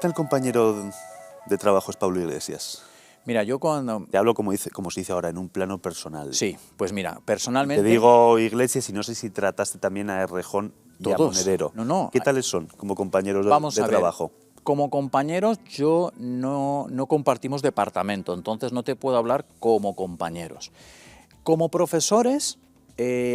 tal compañero de trabajo es Pablo Iglesias? Mira, yo cuando... Te hablo como se dice ahora, en un plano personal. Sí, pues mira, personalmente... Te digo Iglesias y no sé si trataste también a Errejón y a Monedero. No. ¿Qué tales son como compañeros de a trabajo? Ver, como compañeros yo no compartimos departamento, entonces no te puedo hablar como compañeros. Como profesores,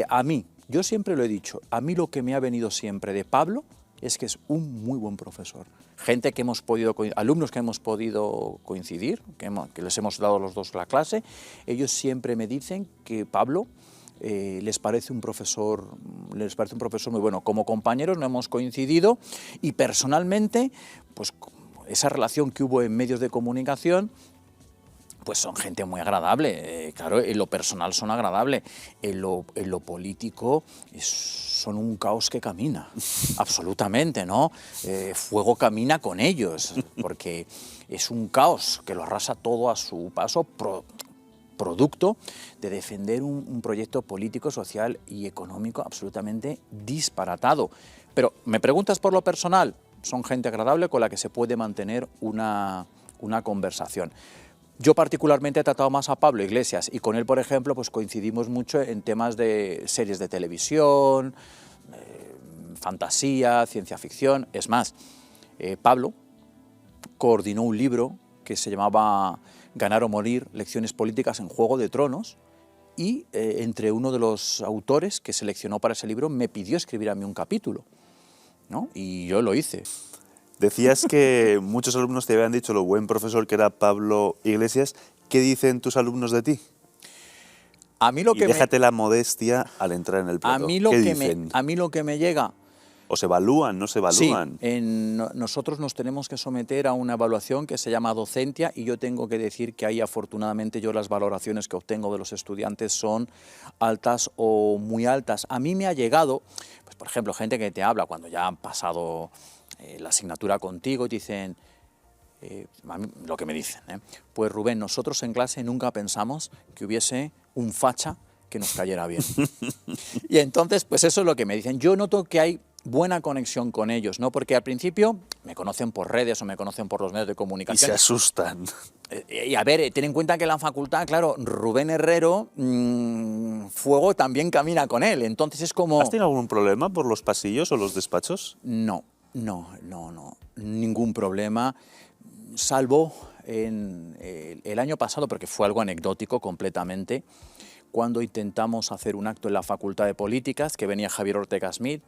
a mí, yo siempre lo he dicho, a mí lo que me ha venido siempre de Pablo es que es un muy buen profesor. Gente que hemos podido, alumnos que hemos podido coincidir, que les hemos dado los dos la clase, ellos siempre me dicen que Pablo les parece un profesor muy bueno. Como compañeros no hemos coincidido y personalmente, pues esa relación que hubo en medios de comunicación, pues son gente muy agradable, claro, en lo personal son agradables, en lo político son un caos que camina, absolutamente, ¿no? Fuego camina con ellos, porque es un caos que lo arrasa todo a su paso, producto de defender un proyecto político, social y económico absolutamente disparatado. Pero, ¿me preguntas por lo personal? Son gente agradable con la que se puede mantener una conversación. Yo particularmente he tratado más a Pablo Iglesias y con él, por ejemplo, pues coincidimos mucho en temas de series de televisión, fantasía, ciencia ficción. Es más, Pablo coordinó un libro que se llamaba Ganar o morir, lecciones políticas en Juego de Tronos, y entre uno de los autores que seleccionó para ese libro me pidió escribir a mí un capítulo, ¿no? Y yo lo hice. Decías que muchos alumnos te habían dicho lo buen profesor que era Pablo Iglesias. ¿Qué dicen tus alumnos de ti? A mí lo y déjate la modestia al entrar en el plato. ¿Qué dicen? A mí lo que me llega... ¿O se evalúan, no se evalúan? Sí, nosotros nos tenemos que someter a una evaluación que se llama docencia y yo tengo que decir que ahí afortunadamente yo las valoraciones que obtengo de los estudiantes son altas o muy altas. A mí me ha llegado, pues por ejemplo, gente que te habla cuando ya han pasado la asignatura contigo y te dicen, a mí, lo que me dicen, pues Rubén, nosotros en clase nunca pensamos que hubiese un facha que nos cayera bien. Y entonces, pues eso es lo que me dicen. Yo noto que hay buena conexión con ellos, ¿no? Porque al principio me conocen por redes o me conocen por los medios de comunicación. Y se asustan. Y a ver, ten en cuenta que en la facultad, claro, Rubén Herrero, fuego también camina con él, entonces es como... ¿Has tenido algún problema por los pasillos o los despachos? No, ningún problema, salvo en el año pasado, porque fue algo anecdótico completamente, cuando intentamos hacer un acto en la Facultad de Políticas, que venía Javier Ortega Smith,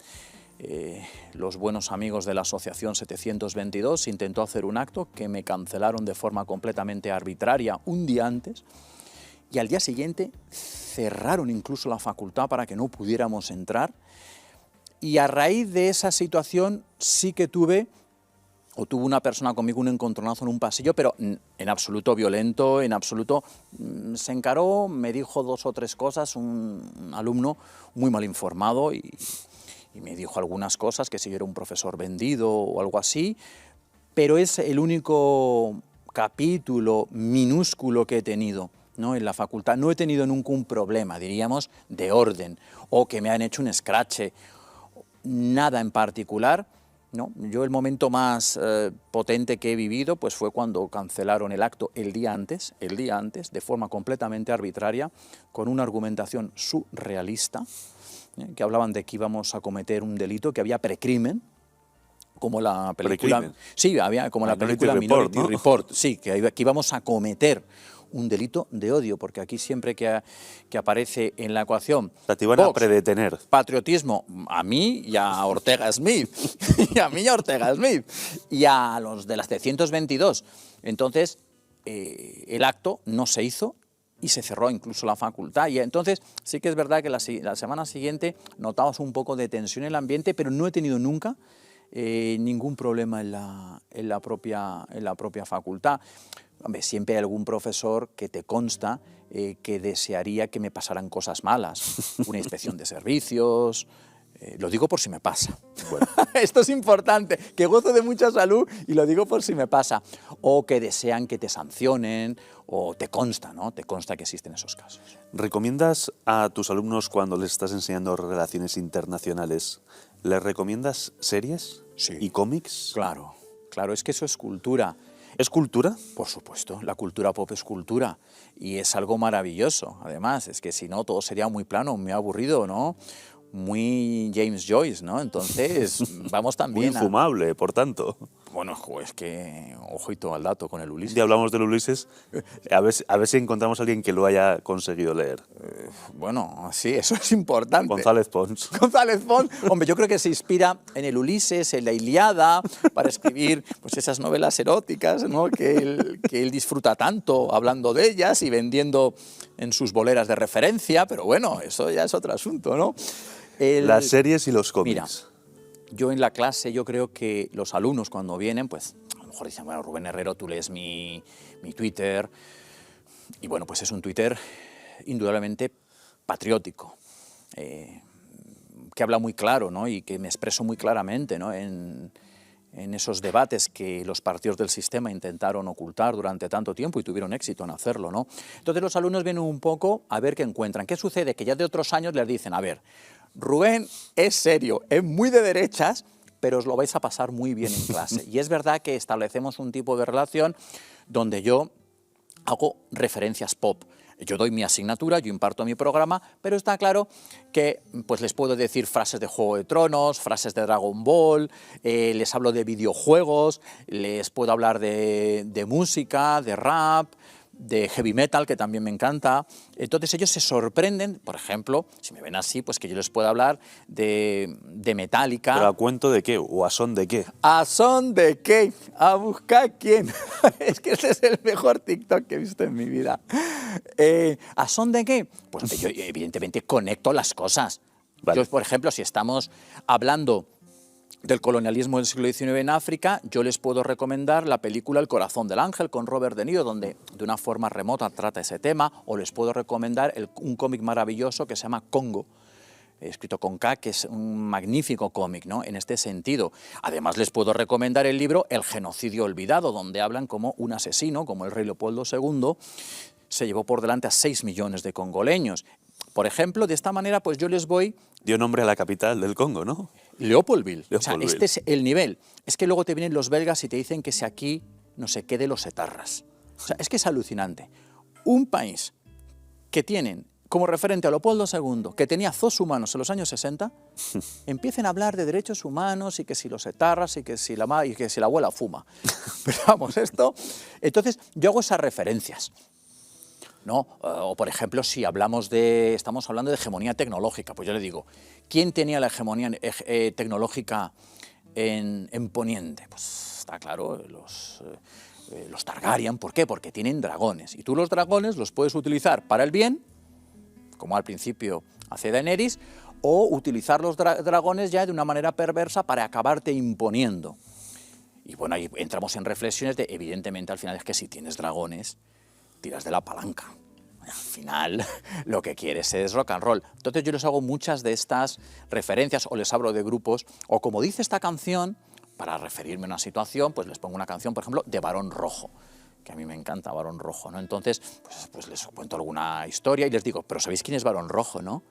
los buenos amigos de la Asociación 722, intentó hacer un acto que me cancelaron de forma completamente arbitraria un día antes y al día siguiente cerraron incluso la facultad para que no pudiéramos entrar y a raíz de esa situación sí que tuvo una persona conmigo un encontronazo en un pasillo, pero en absoluto violento, en absoluto... Se encaró, me dijo 2 o 3 cosas, un alumno muy mal informado y me dijo algunas cosas, que si yo era un profesor vendido o algo así, pero es el único capítulo minúsculo que he tenido, ¿no? En la facultad. No he tenido nunca un problema, diríamos, de orden, o que me han hecho un escrache, nada en particular, ¿no? Yo el momento más potente que he vivido pues fue cuando cancelaron el acto el día antes, de forma completamente arbitraria, con una argumentación surrealista, que hablaban de que íbamos a cometer un delito, que había precrimen, como la película... Sí, había como la película Minority Report, sí, que íbamos a cometer un delito de odio, porque aquí siempre que aparece en la ecuación... Te iban a predetener. Patriotismo, a mí y a Ortega Smith, y a los de las 722. Entonces, el acto no se hizo y se cerró incluso la facultad. Y entonces sí que es verdad que la semana siguiente notamos un poco de tensión en el ambiente, pero no he tenido nunca ningún problema en la propia facultad. Hombre, siempre hay algún profesor que te consta que desearía que me pasaran cosas malas, una inspección de servicios, lo digo por si me pasa. Bueno. Esto es importante, que gozo de mucha salud y lo digo por si me pasa. O que desean que te sancionen, o te consta, ¿no? Te consta que existen esos casos. ¿Recomiendas a tus alumnos cuando les estás enseñando relaciones internacionales, les recomiendas series? Sí. ¿Y cómics? Claro. claro, es que eso es cultura. ¿Es cultura? Por supuesto, la cultura pop es cultura y es algo maravilloso. Además, es que si no, todo sería muy plano, muy aburrido, ¿no? Muy James Joyce, ¿no? Entonces, vamos Muy también infumable, por tanto. Bueno, es que, ojito al dato con el Un Ulises. día hablamos del Ulises, a ver si encontramos a alguien que lo haya conseguido leer. Bueno, sí, eso es importante. González Pons. González Pons, hombre, yo creo que se inspira en el Ulises, en la Ilíada, para escribir pues, esas novelas eróticas, ¿no? que él disfruta tanto hablando de ellas y vendiendo en sus boleras de referencia, pero bueno, eso ya es otro asunto, ¿no? Las series y los Mira, cómics. yo en la clase, yo creo que los alumnos cuando vienen, pues a lo mejor dicen, bueno, Rubén Herrero, tú lees mi Twitter, y bueno, pues es un Twitter indudablemente patriótico, que habla muy claro, ¿no? Y que me expreso muy claramente, ¿no? en esos debates que los partidos del sistema intentaron ocultar durante tanto tiempo y tuvieron éxito en hacerlo, ¿no? Entonces los alumnos vienen un poco a ver qué encuentran. ¿Qué sucede? Que ya de otros años les dicen, a ver, Rubén es serio, es muy de derechas, pero os lo vais a pasar muy bien en clase. Y es verdad que establecemos un tipo de relación donde yo hago referencias pop. Yo doy mi asignatura, yo imparto mi programa, pero está claro que pues les puedo decir frases de Juego de Tronos, frases de Dragon Ball, les hablo de videojuegos, les puedo hablar de música, de rap, de heavy metal, que también me encanta. Entonces ellos se sorprenden, por ejemplo, si me ven así, pues que yo les puedo hablar de Metallica. ¿Pero a cuento de qué? ¿O a son de qué? ¿A son de qué? ¿A buscar quién? Es que ese es el mejor TikTok que he visto en mi vida. ¿A son de qué? Pues yo evidentemente conecto las cosas. Vale. Yo, por ejemplo, si estamos hablando del colonialismo del siglo XIX en África, yo les puedo recomendar la película El corazón del ángel con Robert De Niro, donde de una forma remota trata ese tema, o les puedo recomendar un cómic maravilloso que se llama Congo, escrito con K, que es un magnífico cómic, ¿no? En este sentido. Además, les puedo recomendar el libro El genocidio olvidado, donde hablan como un asesino, como el rey Leopoldo II, se llevó por delante a 6 millones de congoleños. Por ejemplo, de esta manera, pues yo les voy... Dio nombre a la capital del Congo, ¿no? Leopoldville. O sea, Leopoldville. este es el nivel. Es que luego te vienen los belgas y te dicen que si aquí no sé qué de los etarras. O sea, es que es alucinante. Un país que tienen como referente a Leopoldo II, que tenía zoos humanos en los años 60, empiecen a hablar de derechos humanos y que si los etarras y que si la abuela fuma. Pero vamos, esto... Entonces, yo hago esas referencias, ¿no? O, por ejemplo, si estamos hablando de hegemonía tecnológica, pues yo le digo, ¿quién tenía la hegemonía tecnológica en Poniente? Pues está claro, los Targaryen. ¿Por qué? Porque tienen dragones. Y tú los dragones los puedes utilizar para el bien, como al principio hace Daenerys, o utilizar los dragones ya de una manera perversa para acabarte imponiendo. Y bueno, ahí entramos en reflexiones de, evidentemente, al final es que si tienes dragones, tiras de la palanca. Al final lo que quieres es rock and roll. Entonces yo les hago muchas de estas referencias o les hablo de grupos, o como dice esta canción, para referirme a una situación, pues les pongo una canción, por ejemplo, de Barón Rojo, que a mí me encanta Barón Rojo, ¿no? Entonces, pues les cuento alguna historia y les digo, pero ¿sabéis quién es Barón Rojo, no?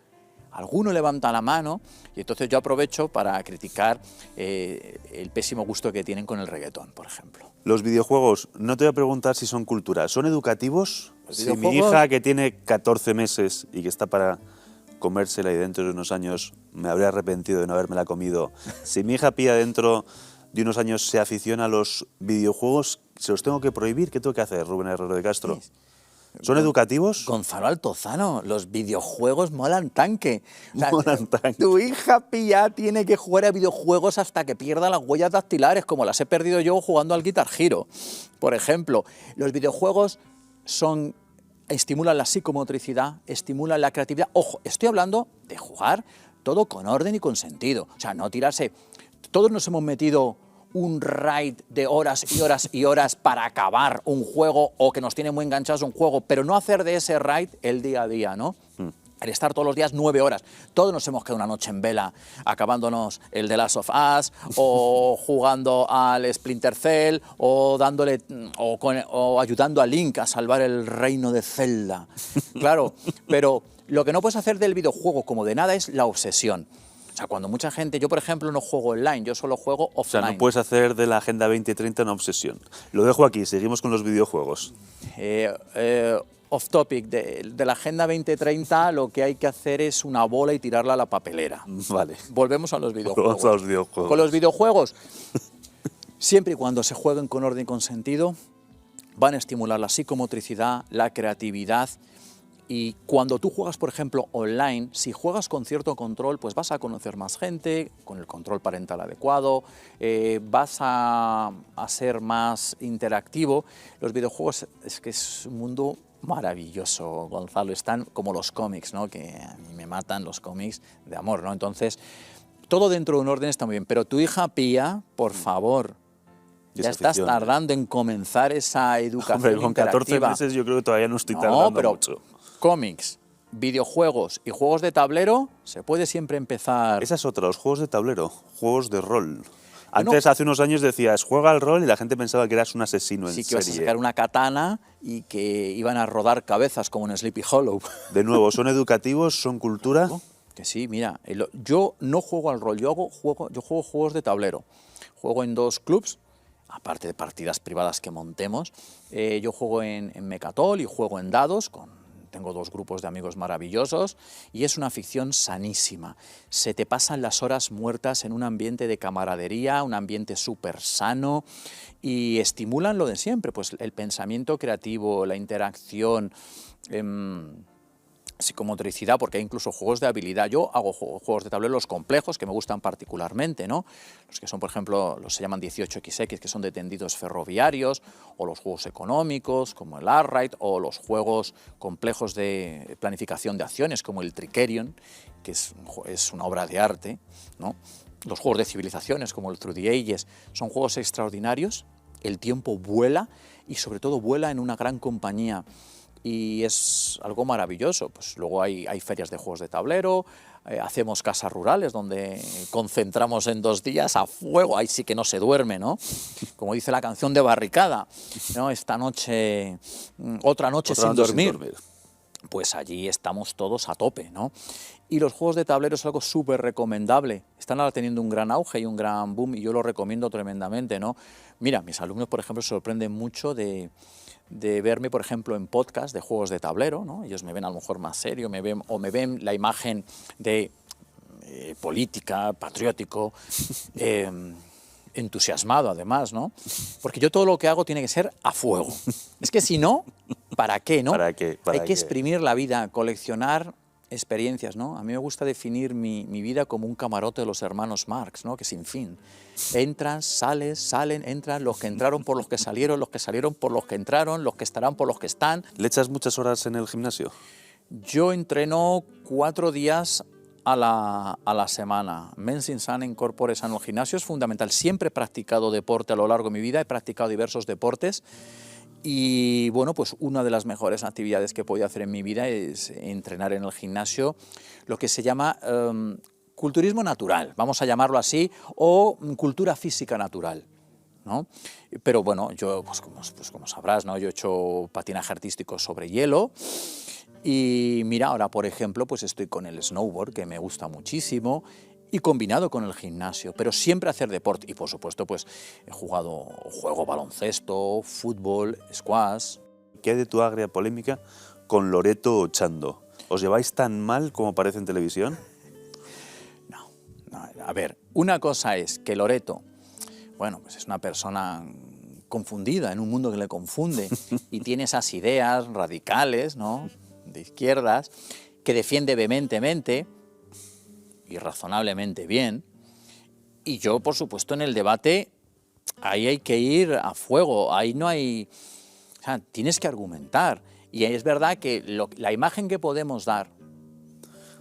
Alguno levanta la mano y entonces yo aprovecho para criticar el pésimo gusto que tienen con el reggaetón, por ejemplo. Los videojuegos, no te voy a preguntar si son cultura, ¿son educativos? Los Si mi videojuegos- hija, que tiene 14 meses y que está para comérsela y dentro de unos años me habría arrepentido de no habérmela comido, si mi hija pilla dentro de unos años se aficiona a los videojuegos, ¿se los tengo que prohibir? ¿Qué tengo que hacer, Rubén Herrero de Castro? ¿Son educativos? Gonzalo Altozano, los videojuegos molan tanque. O sea, Molan tanque. Tu hija pilla tiene que jugar a videojuegos hasta que pierda las huellas dactilares, como las he perdido yo jugando al Guitar Hero. Por ejemplo, los videojuegos estimulan la psicomotricidad, estimulan la creatividad. Ojo, estoy hablando de jugar todo con orden y con sentido. O sea, no tirarse... Todos nos hemos metido un raid de horas y horas y horas para acabar un juego o que nos tiene muy enganchados un juego, pero no hacer de ese raid el día a día, ¿no? El estar todos los días 9 horas. Todos nos hemos quedado una noche en vela acabándonos el The Last of Us o jugando al Splinter Cell o dándole o ayudando a Link a salvar el reino de Zelda. Claro, pero lo que no puedes hacer del videojuego como de nada es la obsesión. O sea, cuando mucha gente, yo por ejemplo no juego online, yo solo juego O sea, offline. no puedes hacer de la Agenda 2030 una obsesión. Lo dejo aquí, seguimos con los videojuegos. Off topic, de la Agenda 2030 lo que hay que hacer es una bola y tirarla a la papelera. Vale. Volvemos a los videojuegos. Volvemos a los videojuegos. Con los videojuegos, siempre y cuando se jueguen con orden y con sentido, van a estimular la psicomotricidad, la creatividad. Y cuando tú juegas, por ejemplo, online, si juegas con cierto control, pues vas a conocer más gente, con el control parental adecuado, vas a ser más interactivo. Los videojuegos es que es un mundo maravilloso, Gonzalo. Están como los cómics, ¿no? Que a mí me matan los cómics de amor, ¿no? Entonces, todo dentro de un orden está muy bien. Pero tu hija Pía, por favor, ya estás tardando en comenzar esa educación Hombre, con 14 interactiva. meses yo creo que todavía no estoy tardando pero mucho. Cómics, videojuegos y juegos de tablero, se puede siempre empezar. Esa es otra, los juegos de tablero, juegos de rol. Antes, hace unos años decías, juega al rol y la gente pensaba que eras un asesino en serie. Sí, que ibas a sacar una katana y que iban a rodar cabezas como en Sleepy Hollow. De nuevo, ¿son educativos, son cultura? Que sí, mira, yo no juego al rol, yo juego juegos de tablero. Juego en 2 clubs, aparte de partidas privadas que montemos. Yo juego en Mecatol y juego en dados, tengo 2 grupos de amigos maravillosos y es una ficción sanísima. Se te pasan las horas muertas en un ambiente de camaradería, un ambiente súper sano y estimulan lo de siempre, pues el pensamiento creativo, la interacción, psicomotricidad, porque hay incluso juegos de habilidad. Yo hago juegos de tablero, los complejos, que me gustan particularmente, ¿no? Los que son, por ejemplo, los se llaman 18XX, que son de tendidos ferroviarios, o los juegos económicos, como el Arkwright, o los juegos complejos de planificación de acciones, como el Trickerion, que es una obra de arte, ¿no? Los juegos de civilizaciones, como el Through the Ages, son juegos extraordinarios, el tiempo vuela, y sobre todo vuela en una gran compañía, y es algo maravilloso. Pues luego hay ferias de juegos de tablero, hacemos casas rurales donde concentramos en 2 días a fuego, ahí sí que no se duerme, ¿no? Como dice la canción de Barricada, ¿no? Esta noche, otra noche sin dormir. Pues allí estamos todos a tope, ¿no? Y los juegos de tablero es algo súper recomendable. Están ahora teniendo un gran auge y un gran boom y yo lo recomiendo tremendamente, ¿no? Mira, mis alumnos, por ejemplo, se sorprenden mucho de verme, por ejemplo, en podcast de juegos de tablero, ¿no? Ellos me ven a lo mejor más serio, me ven la imagen de política, patriótico, entusiasmado además, ¿no? Porque yo todo lo que hago tiene que ser a fuego. Es que si no, ¿para qué, no? ¿Para qué? Hay que exprimir la vida, coleccionar experiencias, ¿no? A mí me gusta definir mi vida como un camarote de los hermanos Marx, ¿no? Que sin fin. Entran, salen, entran, los que entraron por los que salieron por los que entraron, los que estarán por los que están. ¿Le echas muchas horas en el gimnasio? Yo entreno 4 días a la semana. Mens in sana in corpore sano. El gimnasio es fundamental. Siempre he practicado deporte a lo largo de mi vida, he practicado diversos deportes. Y bueno, pues una de las mejores actividades que he podido hacer en mi vida es entrenar en el gimnasio, lo que se llama culturismo natural, vamos a llamarlo así, o cultura física natural, ¿no? Pero bueno, yo, pues como sabrás, ¿no? Yo he hecho patinaje artístico sobre hielo y mira, ahora por ejemplo, pues estoy con el snowboard, que me gusta muchísimo, y combinado con el gimnasio, pero siempre hacer deporte. Y por supuesto, pues juego baloncesto, fútbol, squash. ¿Qué hay de tu agria polémica con Loreto Ochando? ¿Os lleváis tan mal como parece en televisión? No, a ver, una cosa es que Loreto, bueno, pues es una persona confundida, en un mundo que le confunde, y tiene esas ideas radicales, ¿no?, de izquierdas, que defiende vehementemente y razonablemente bien, y yo, por supuesto, en el debate, ahí hay que ir a fuego, ahí no hay... O sea, tienes que argumentar, y es verdad que la imagen que podemos dar,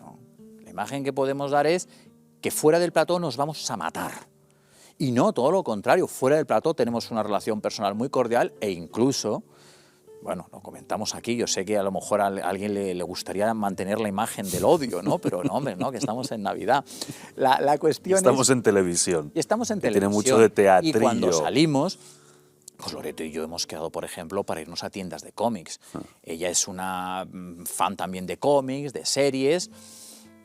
¿no?, la imagen que podemos dar es que fuera del plató nos vamos a matar, y no, todo lo contrario, fuera del plató tenemos una relación personal muy cordial, e incluso... Bueno, lo comentamos aquí, yo sé que a lo mejor a alguien le gustaría mantener la imagen del odio, ¿no? Pero no, hombre, no, que estamos en Navidad. La cuestión estamos en televisión. Y estamos en televisión. Tiene mucho de teatrillo. Y cuando salimos, pues Loreto y yo hemos quedado, por ejemplo, para irnos a tiendas de cómics. Ella es una fan también de cómics, de series,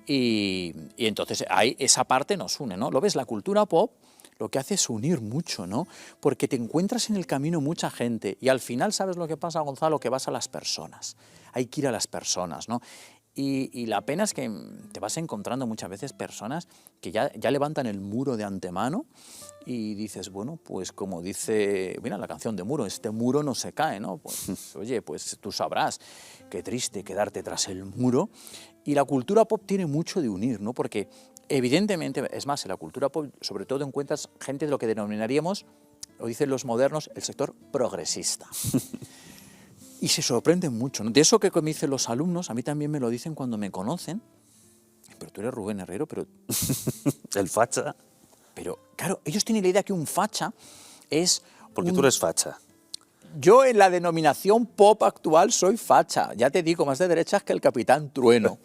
Y entonces ahí esa parte nos une, ¿no? ¿Lo ves? La cultura pop lo que hace es unir mucho, ¿no? Porque te encuentras en el camino mucha gente y al final, ¿sabes lo que pasa, Gonzalo? Que vas a las personas. Hay que ir a las personas, ¿no? Y la pena es que te vas encontrando muchas veces personas que ya levantan el muro de antemano y dices, bueno, pues como dice, mira la canción de Muro, este muro no se cae, ¿no? Pues oye, pues tú sabrás, qué triste quedarte tras el muro. Y la cultura pop tiene mucho de unir, ¿no? Porque evidentemente, es más, en la cultura pop sobre todo encuentras gente de lo que denominaríamos, o dicen los modernos, el sector progresista. Y se sorprenden mucho, ¿no? De eso que me dicen los alumnos, a mí también me lo dicen cuando me conocen. Pero tú eres Rubén Herrero, pero... El facha. Pero, claro, ellos tienen la idea que un facha es... Porque tú eres facha. Yo en la denominación pop actual soy facha. Ya te digo, más de derechas que el Capitán Trueno.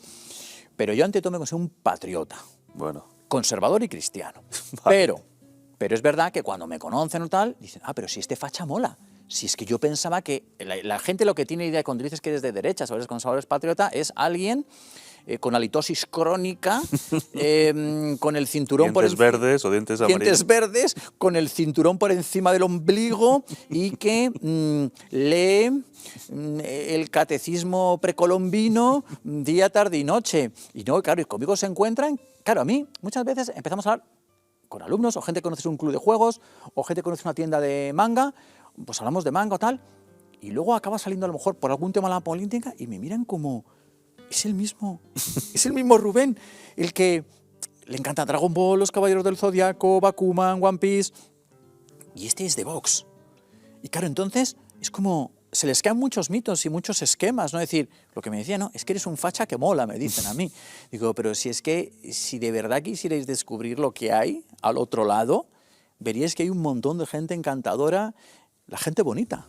Pero yo ante todo me considero un patriota. Bueno. Conservador y cristiano. Vale. Pero es verdad que cuando me conocen o tal, dicen, ah, pero si este facha mola. Si es que yo pensaba que la gente lo que tiene idea cuando dices que eres de derechas o eres conservador, eres patriota, es alguien con halitosis crónica, con el cinturón dientes verdes o dientes amarillos. Dientes verdes, con el cinturón por encima del ombligo y que lee el catecismo precolombino día, tarde y noche. Y no, claro, y conmigo se encuentran, claro, a mí muchas veces empezamos a hablar con alumnos o gente que conoce un club de juegos o gente que conoce una tienda de manga, pues hablamos de manga o tal, y luego acaba saliendo a lo mejor por algún tema de la política y me miran como, es el mismo Rubén, el que le encanta Dragon Ball, Los Caballeros del Zodiaco, Bakuman, One Piece, y este es de Vox. Y claro, entonces es como, se les caen muchos mitos y muchos esquemas, ¿no? Es decir, lo que me decía, no, es que eres un facha que mola, me dicen a mí. Digo, pero si es que, si de verdad quisierais descubrir lo que hay al otro lado, veríais que hay un montón de gente encantadora, la gente bonita.